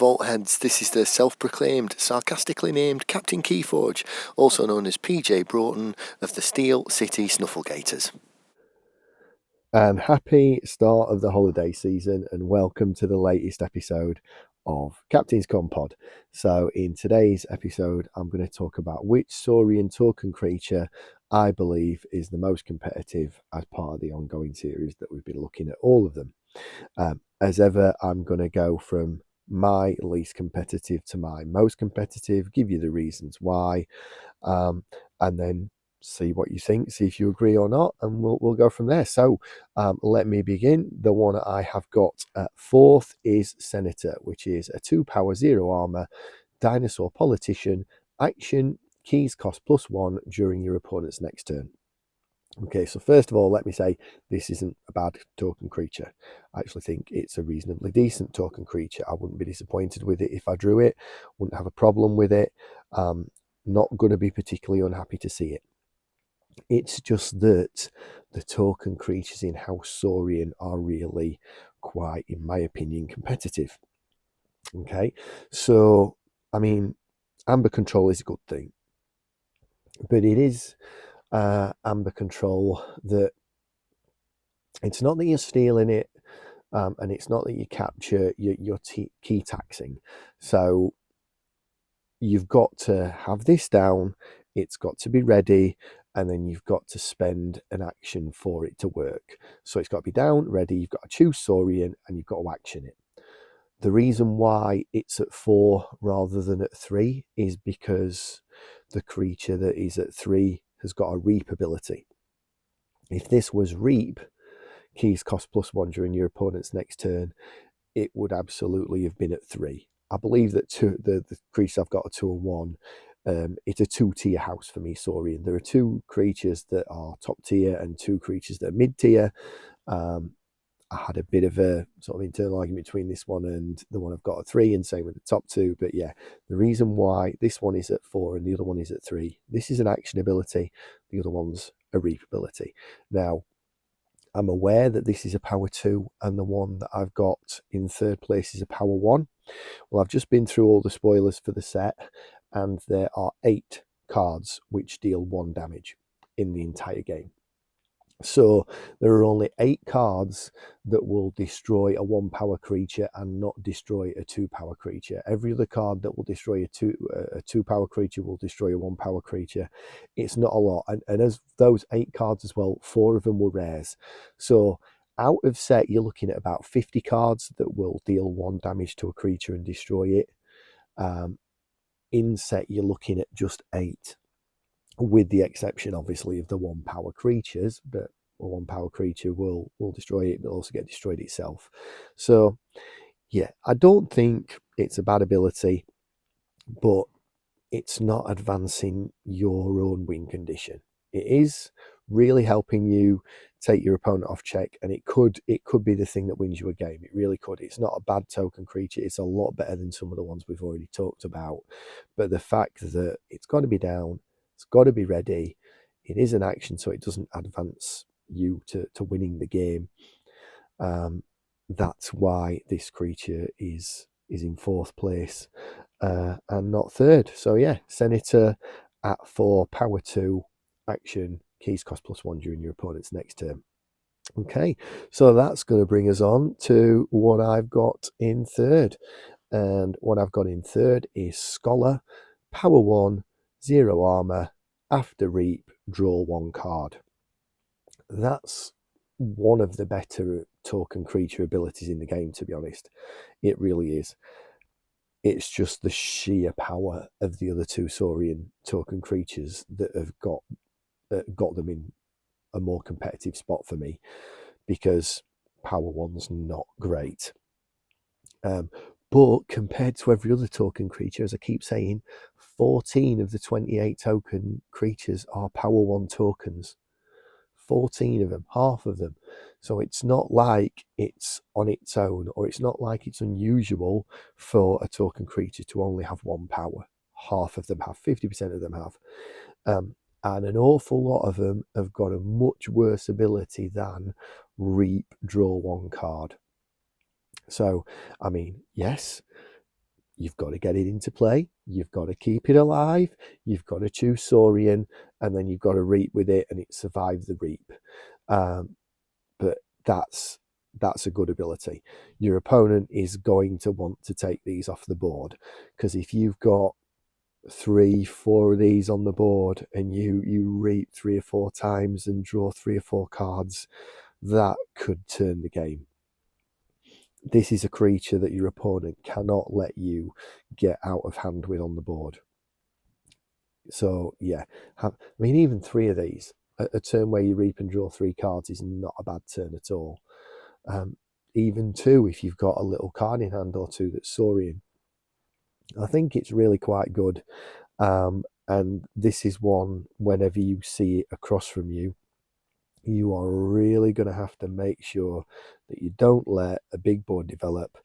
Vault Heads, this is the self-proclaimed, sarcastically named Captain KeyForge, also known as PJ Broughton of the Steel City Snufflegators. And happy start of the holiday season, and welcome to the latest episode of Captain's Commpod. So in today's episode, I'm going to talk about which Saurian Token Creature I believe is the most competitive as part of the ongoing series that we've been looking at all of them. As ever, I'm going to go from my least competitive to my most competitive, give you the reasons why, and then see what you think, see if you agree or not, and we'll go from there. So let me begin. The one I have got fourth is Senator, which is a 2-power 0 armor dinosaur politician. Action, keys cost +1 during your opponent's next turn. Okay, so first of all, let me say this isn't a bad token creature. I actually think it's a reasonably decent token creature. I wouldn't be disappointed with it if I drew it, wouldn't have a problem with it. Not going to be particularly unhappy to see it. It's just that the token creatures in House Saurian are really quite, in my opinion, competitive. Okay, so I mean, amber control is a good thing, but it is amber control that it's not that you're stealing it, and it's not that you capture, you're key taxing. So you've got to have this down, it's got to be ready, and then you've got to spend an action for it to work. So it's got to be down, ready, you've got to choose Saurian, and you've got to action it. The reason why it's at 4 rather than at 3 is because the creature that is at 3 has got a reap ability. If this was reap, keys cost +1 during your opponent's next turn, it would absolutely have been at 3. I believe that the creature I've got a 2 and 1. It's a 2-tier house for me, Saurian. There are 2 creatures that are top tier and 2 creatures that are mid tier. I had a bit of a sort of internal argument between this one and the one I've got at 3, and same with the top 2. But yeah, the reason why this one is at 4 and the other one is at 3, this is an action ability, the other one's a reap ability. Now, I'm aware that this is a power 2 and the one that I've got in third place is a power 1. Well, I've just been through all the spoilers for the set, and there are 8 cards which deal 1 damage in the entire game. So there are only 8 cards that will destroy a 1-power creature and not destroy a 2-power creature. Every other card that will destroy a 2-power creature will destroy a 1-power creature. It's not a lot. And as those 8 cards as well, 4 of them were rares. So out of set, you're looking at about 50 cards that will deal 1 damage to a creature and destroy it. In set, you're looking at just 8. With the exception, obviously, of the 1-power creatures, but a 1-power creature will destroy it, but also get destroyed itself. So, yeah, I don't think it's a bad ability, but it's not advancing your own win condition. It is really helping you take your opponent off check, and it could be the thing that wins you a game. It really could. It's not a bad token creature. It's a lot better than some of the ones we've already talked about. But the fact that it's got to be down, it's got to be ready, it is an action, so it doesn't advance you to winning the game. That's why this creature is in 4th place and not 3rd. So yeah, Senator at 4, power 2, action, keys cost +1 during your opponent's next turn. Okay, so that's going to bring us on to what I've got in 3rd. And what I've got in 3rd is Scholar, power 1, 0 armor, after reap, draw 1 card. That's one of the better token creature abilities in the game, to be honest. It really is. It's just the sheer power of the other 2 Saurian token creatures that have got them in a more competitive spot for me, because power 1's not great. But compared to every other token creature, as I keep saying, 14 of the 28 token creatures are power 1 tokens. 14 of them, half of them. So it's not like it's on its own, or it's not like it's unusual for a token creature to only have 1 power. Half of them have, 50% of them have. And an awful lot of them have got a much worse ability than reap, draw 1 card. So, I mean, yes, you've got to get it into play, you've got to keep it alive, you've got to choose Saurian, and then you've got to reap with it, and it survives the reap. But that's a good ability. Your opponent is going to want to take these off the board, because if you've got 3-4 of these on the board and you reap 3 or 4 times and draw 3 or 4 cards, that could turn the game. This is a creature that your opponent cannot let you get out of hand with on the board. So yeah, I mean, even 3 of these, a turn where you reap and draw 3 cards is not a bad turn at all. Even 2 if you've got a little card in hand or 2 that's Saurian. I think it's really quite good. And this is one, whenever you see it across from you, you are really going to have to make sure that you don't let a big board develop.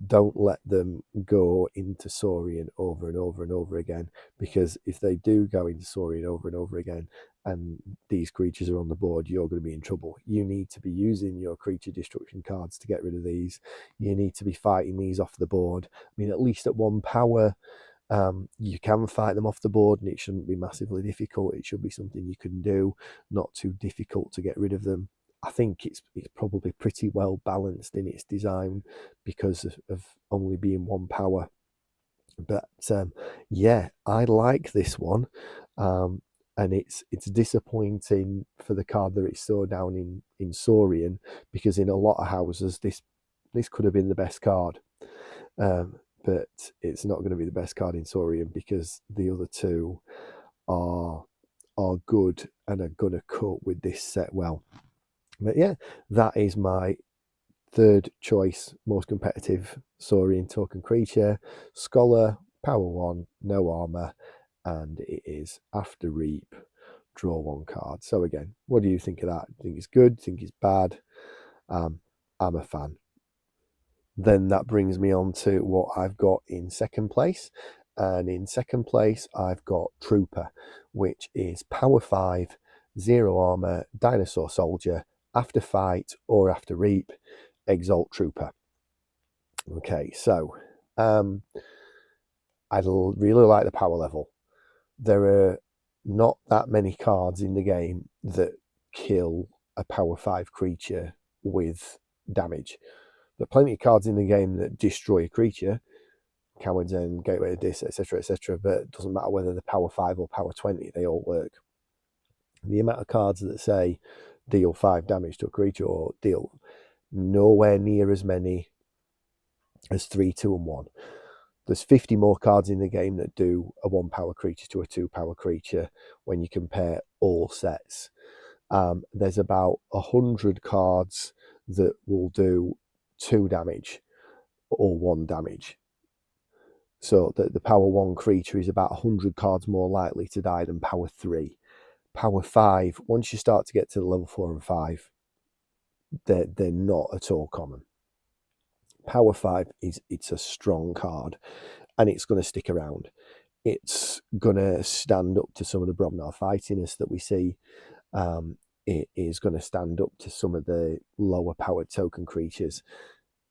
Don't let them go into Saurian over and over and over again, because if they do go into Saurian over and over again and these creatures are on the board, you're going to be in trouble. You need to be using your creature destruction cards to get rid of these. You need to be fighting these off the board. I mean, at least at 1 power, you can fight them off the board, and it shouldn't be massively difficult. It should be something you can do, not too difficult to get rid of them. I think it's probably pretty well balanced in its design because of only being 1 power. But yeah, I like this one, and it's disappointing for the card that it's so down in Saurian, because in a lot of houses this could have been the best card. But it's not going to be the best card in Saurian, because the other 2 are good and are going to cope with this set well. But yeah, that is my 3rd choice most competitive Saurian token creature. Scholar, power 1, no armor, and it is after reap, draw 1 card. So again, what do you think of that? Think it's good? Think it's bad? I'm a fan. Then that brings me on to what I've got in 2nd place. And in 2nd place, I've got Trooper, which is power 5, 0 armor, dinosaur soldier, after fight or after reap, exalt Trooper. Okay, so I really like the power level. There are not that many cards in the game that kill a power 5 creature with damage. There are plenty of cards in the game that destroy a creature, Coward's End, Gateway of Dis, etc., but it doesn't matter whether they're power 5 or power 20, they all work. The amount of cards that say deal 5 damage to a creature, or deal nowhere near as many as 3, 2, and 1. There's 50 more cards in the game that do a 1 power creature to a 2 power creature when you compare all sets. There's about 100 cards that will do 2 damage or 1 damage. So the power 1 creature is about 100 cards more likely to die than power 3. Power 5, once you start to get to the level 4 and 5, they're not at all common. Power 5 it's a strong card, and it's going to stick around. It's going to stand up to some of the Bromnar fightiness that we see. It is going to stand up to some of the lower powered token creatures.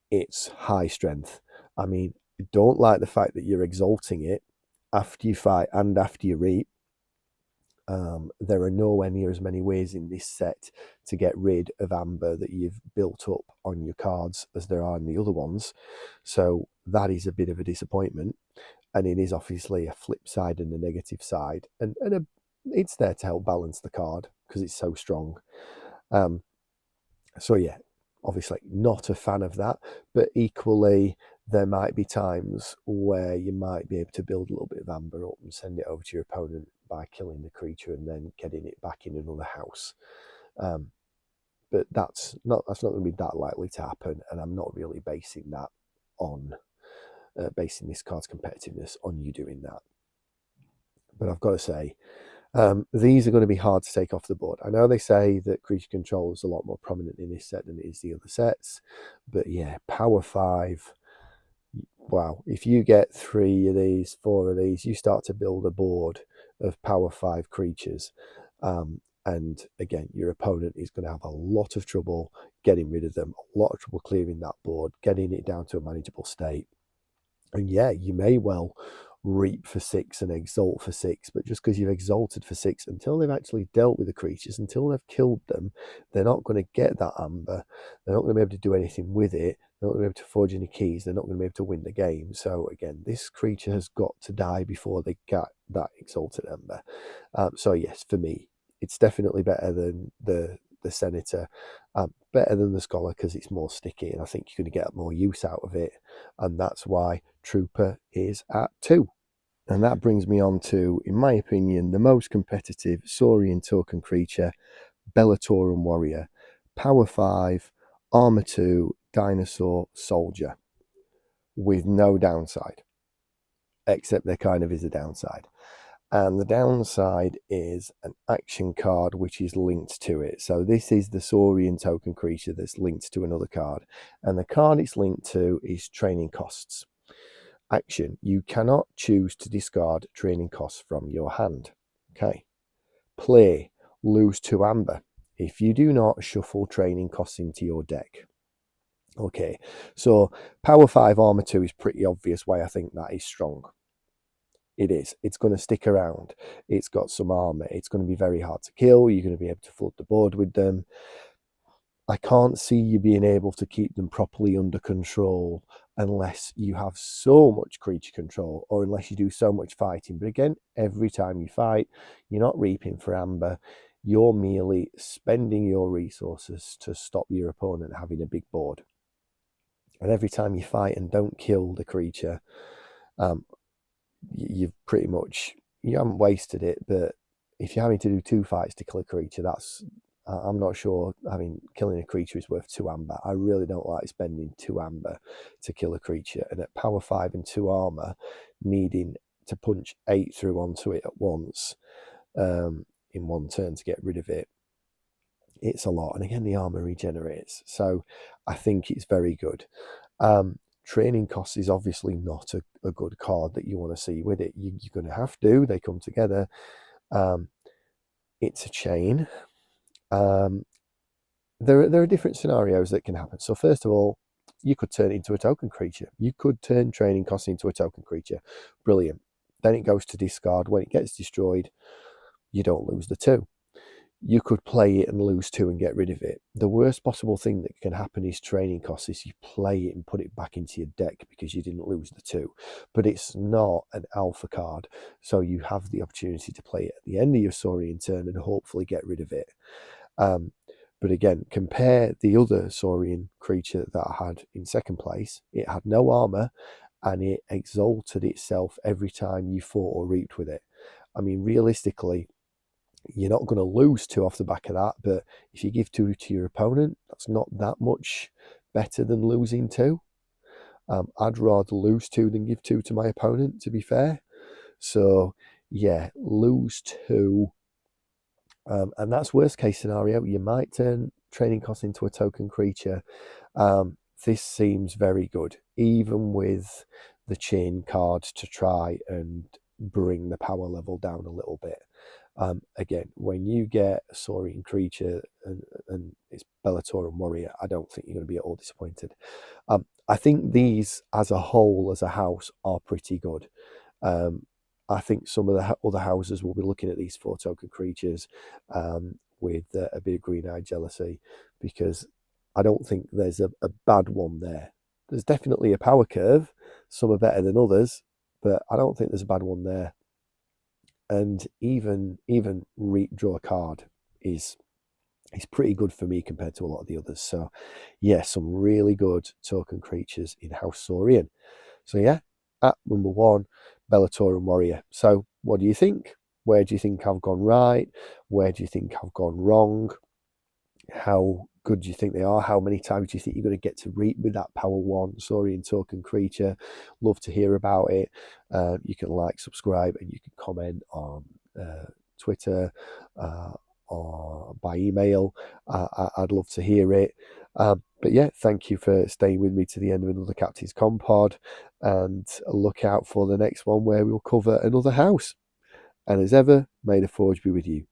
It's high strength. I mean, I don't like the fact that you're exalting it after you fight and after you reap. There are nowhere near as many ways in this set to get rid of amber that you've built up on your cards as there are in the other ones. So that is a bit of a disappointment. And it is obviously a flip side and a negative side. And it's there to help balance the card because it's so strong. So yeah, obviously not a fan of that. But equally, there might be times where you might be able to build a little bit of amber up and send it over to your opponent by killing the creature and then getting it back in another house. But that's not going to be that likely to happen, and I'm not really basing that on basing this card's competitiveness on you doing that. But I've got to say, these are going to be hard to take off the board. I know they say that creature control is a lot more prominent in this set than it is the other sets, but yeah, power 5. Wow, if you get 3 of these, 4 of these, you start to build a board of power 5 creatures. And again, your opponent is going to have a lot of trouble getting rid of them, a lot of trouble clearing that board, getting it down to a manageable state. And yeah, you may well reap for 6 and exalt for 6, but just because you've exalted for 6, until they've actually dealt with the creatures, until they've killed them, they're not going to get that amber. They're not going to be able to do anything with it. They're not going to be able to forge any keys. They're not going to be able to win the game. So again, this creature has got to die before they get that exalted amber. So yes, for me, it's definitely better than the Senator, better than the Scholar because it's more sticky, and I think you're going to get more use out of it, and that's why Trooper is at 2. And that brings me on to, in my opinion, the most competitive Saurian token creature, Bellatoran Warrior. Power 5, Armor 2, Dinosaur, Soldier. With no downside. Except there kind of is a downside. And the downside is an action card which is linked to it. So this is the Saurian token creature that's linked to another card. And the card it's linked to is training costs. Action. You cannot choose to discard training costs from your hand. Okay. Play. Lose 2 amber. If you do not shuffle training costs into your deck. Okay. So power 5 armor 2 is pretty obvious why I think that is strong. It is. It's going to stick around. It's got some armor. It's going to be very hard to kill. You're going to be able to flood the board with them. I can't see you being able to keep them properly under control unless you have so much creature control or unless you do so much fighting. But again, every time you fight, you're not reaping for amber. You're merely spending your resources to stop your opponent having a big board. And every time you fight and don't kill the creature, you've pretty much, you haven't wasted it, but if you're having to do 2 fights to kill a creature, I'm not sure killing a creature is worth 2 amber. I really don't like spending 2 amber to kill a creature, and at power 5 and 2 armor, needing to punch 8 through onto it at once in one turn to get rid of it, it's a lot. And again, the armor regenerates, so I think it's very good. Training costs is obviously not a good card that you want to see with it. You're going to have to. They come together. It's a chain. There are different scenarios that can happen. So first of all, you could turn it into a token creature. You could turn training costs into a token creature. Brilliant. Then it goes to discard. When it gets destroyed, you don't lose the 2. You could play it and lose 2 and get rid of it. The worst possible thing that can happen is training costs is you play it and put it back into your deck because you didn't lose the 2. But it's not an alpha card, so you have the opportunity to play it at the end of your Saurian turn and hopefully get rid of it. But again, compare the other Saurian creature that I had in second place. It had no armor and it exalted itself every time you fought or reaped with it. I mean, realistically, you're not going to lose 2 off the back of that, but if you give 2 to your opponent, that's not that much better than losing 2. I'd rather lose 2 than give 2 to my opponent, to be fair. So yeah, lose 2. And that's worst case scenario. You might turn training costs into a token creature. This seems very good, even with the chain cards to try and bring the power level down a little bit. Again, when you get a Saurian creature and it's Bellatoran Warrior, I don't think you're going to be at all disappointed. I think these as a whole, as a house, are pretty good. I think some of the other houses will be looking at these 4 token creatures with a bit of green-eyed jealousy, because I don't think there's a bad one there. There's definitely a power curve. Some are better than others, but I don't think there's a bad one there. And even draw a card is pretty good for me compared to a lot of the others. So yeah, some really good token creatures in House Saurian. So yeah, at number 1, Bellatoran Warrior. So what do you think? Where do you think I've gone right? Where do you think I've gone wrong? How good do you think they are? How many times do you think you're going to get to reap with that power 1 Saurian token creature? Love to hear about it. You can like, subscribe, and you can comment on Twitter or by email. I'd love to hear it. But yeah, thank you for staying with me to the end of another Captain's Commpod, and look out for the next one where we'll cover another house. And as ever, may the forge be with you.